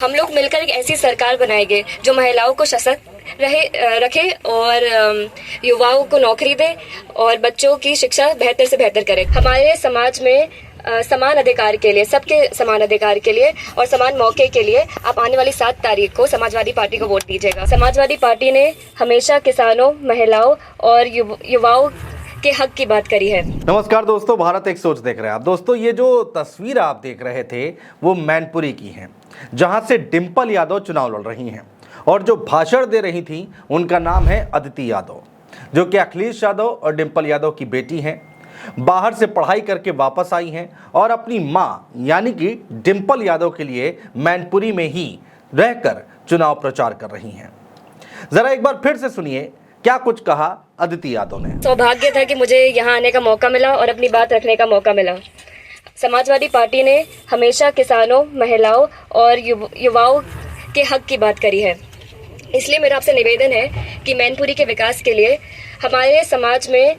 हम लोग मिलकर एक ऐसी सरकार बनाएंगे जो महिलाओं को सशक्त रखे और युवाओं को नौकरी दे और बच्चों की शिक्षा बेहतर से बेहतर करे। हमारे समाज में समान अधिकार के लिए, सबके समान अधिकार के लिए और समान मौके के लिए आप आने वाली 7 तारीख को समाजवादी पार्टी को वोट दीजिएगा। समाजवादी पार्टी ने हमेशा किसानों, महिलाओं और युवाओं के हक की बात करी है। नमस्कार दोस्तों, भारत एक सोच देख रहे हैं आप। दोस्तों, ये जो तस्वीर आप देख रहे थे वो मैनपुरी की है, जहां से डिंपल यादव चुनाव लड़ रही हैं और जो भाषण दे रही थी उनका नाम है अदिति यादव, जो कि अखिलेश यादव और डिंपल यादव की बेटी हैं। बाहर से पढ़ाई करके वापस आई हैं और अपनी मां यानी कि डिंपल यादव के लिए मैनपुरी में ही रहकर चुनाव प्रचार कर रही हैं। जरा एक बार फिर से सुनिए क्या कुछ कहा अदिति यादव ने। सौभाग्य था कि मुझे यहाँ आने का मौका मिला और अपनी बात रखने का मौका मिला। समाजवादी पार्टी ने हमेशा किसानों, महिलाओं और युवाओं के हक की बात करी है। इसलिए मेरा आपसे निवेदन है कि मैनपुरी के विकास के लिए, हमारे समाज में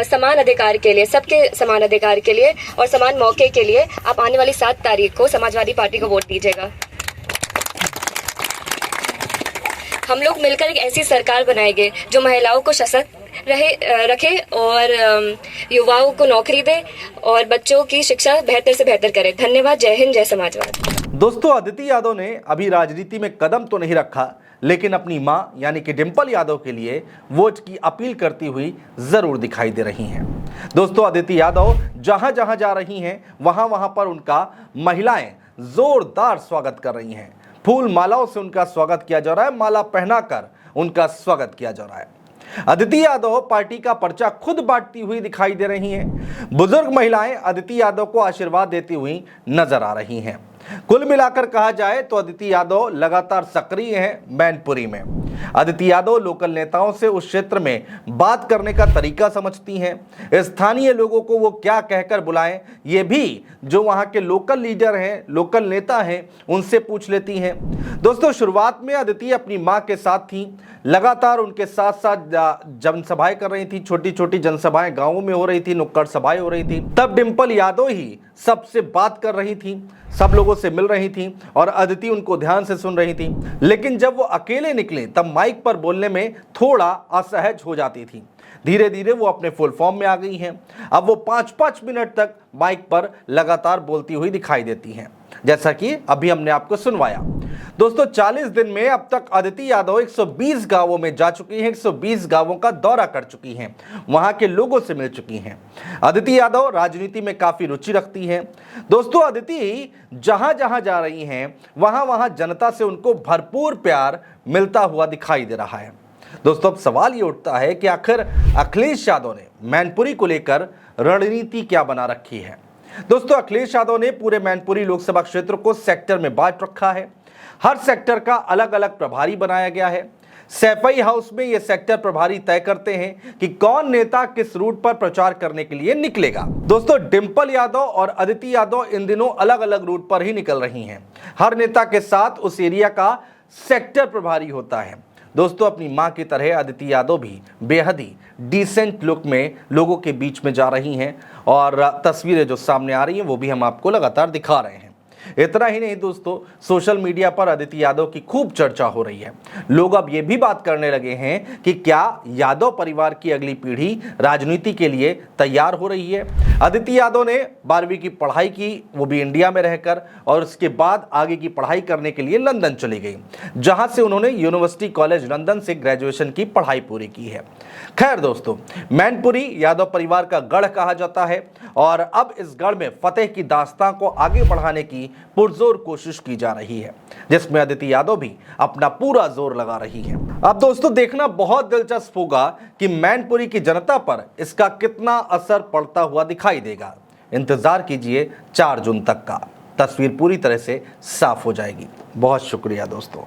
समान अधिकार के लिए, सबके समान अधिकार के लिए और समान मौके के लिए आप आने वाली 7 तारीख को समाजवादी पार्टी को वोट दीजिएगा। हम लोग मिलकर एक ऐसी सरकार बनाएंगे जो महिलाओं को सशक्त रखे और युवाओं को नौकरी दे और बच्चों की शिक्षा बेहतर से बेहतर करे। धन्यवाद। जय हिंद, जय समाजवाद। दोस्तों, अदिति यादव ने अभी राजनीति में कदम तो नहीं रखा, लेकिन अपनी मां यानी कि डिंपल यादव के लिए वोट की अपील करती हुई जरूर दिखाई दे रही हैं। दोस्तों, अदिति यादव जहां जहां जा रही हैं वहां वहां पर उनका महिलाएं जोरदार स्वागत कर रही हैं। फूल मालाओं से उनका स्वागत किया जा रहा है, माला पहनाकर उनका स्वागत किया जा रहा है। अदिति यादव पार्टी का पर्चा खुद बांटती हुई दिखाई दे रही हैं। बुजुर्ग महिलाएं अदिति यादव को आशीर्वाद देती हुई नजर आ रही हैं। कुल मिलाकर कहा जाए तो अदिति यादव लगातार सक्रिय हैं मैनपुरी में। अदिति यादव लोकल नेताओं से उस क्षेत्र में बात करने का तरीका समझती हैं। स्थानीय लोगों को वो क्या कहकर बुलाएं, ये भी जो वहां के लोकल लीडर हैं, लोकल नेता हैं, उनसे पूछ लेती हैं। दोस्तों, शुरुआत में अदिति अपनी मां के साथ थी, लगातार उनके साथ साथ जनसभाएं कर रही थी। छोटी छोटी जनसभाएं गांवों में हो रही थी, नुक्कड़ सभाएं हो रही थी। तब डिंपल यादव ही सबसे बात कर रही थी, सब लोगों से मिल रही थी और अदिति उनको ध्यान से सुन रही थी। लेकिन जब वो अकेले निकले तब माइक पर बोलने में थोड़ा असहज हो जाती थी। धीरे धीरे वो अपने फुल फॉर्म में आ गई हैं। अब वो 5-5 मिनट तक माइक पर लगातार बोलती हुई दिखाई देती हैं, जैसा कि अभी हमने आपको सुनवाया। दोस्तों, 40 दिन में अब तक अदिति यादव 120 गांवों में जा चुकी हैं, 120 गांवों का दौरा कर चुकी हैं, वहां के लोगों से मिल चुकी हैं। अदिति यादव राजनीति में काफी रुचि रखती हैं। दोस्तों, अदिति जहां जहां जा रही हैं वहां वहां जनता से उनको भरपूर प्यार मिलता हुआ दिखाई दे रहा है। दोस्तों, अब सवाल ये उठता है कि आखिर अखिलेश यादव ने मैनपुरी को लेकर रणनीति क्या बना रखी है। दोस्तों, अखिलेश यादव ने पूरे मैनपुरी लोकसभा क्षेत्र को सेक्टर में बांट रखा है। हर सेक्टर का अलग अलग प्रभारी बनाया गया है। सैफई हाउस में ये सेक्टर प्रभारी तय करते हैं कि कौन नेता किस रूट पर प्रचार करने के लिए निकलेगा। दोस्तों, डिंपल यादव और अदिति यादव इन दिनों अलग अलग रूट पर ही निकल रही हैं। हर नेता के साथ उस एरिया का सेक्टर प्रभारी होता है। दोस्तों, अपनी मां की तरह अदिति यादव भी बेहद ही डिसेंट लुक में लोगों के बीच में जा रही हैं और तस्वीरें जो सामने आ रही हैं वो भी हम आपको लगातार दिखा रहे हैं। इतना ही नहीं दोस्तों, सोशल मीडिया पर अदिति यादव की खूब चर्चा हो रही है। लोग अब ये भी बात करने लगे हैं कि क्या यादव परिवार की अगली पीढ़ी राजनीति के लिए तैयार हो रही है। अदिति यादव ने 12वीं की पढ़ाई की, वो भी इंडिया में रहकर, और उसके बाद आगे की पढ़ाई करने के लिए लंदन चली गई, जहां से उन्होंने यूनिवर्सिटी कॉलेज लंदन से ग्रेजुएशन की पढ़ाई पूरी की है। खैर दोस्तों, मैनपुरी यादव परिवार का गढ़ कहा जाता है और अब इस गढ़ में फतेह की दास्तां को आगे बढ़ाने की पुरजोर कोशिश की जा रही है, जिसमें अदिति यादव भी अपना पूरा जोर लगा रही है। अब दोस्तों, देखना बहुत दिलचस्प होगा कि मैनपुरी की जनता पर इसका कितना असर पड़ता हुआ दिखाई देगा। इंतजार कीजिए 4 जून तक का, तस्वीर पूरी तरह से साफ हो जाएगी। बहुत शुक्रिया दोस्तों।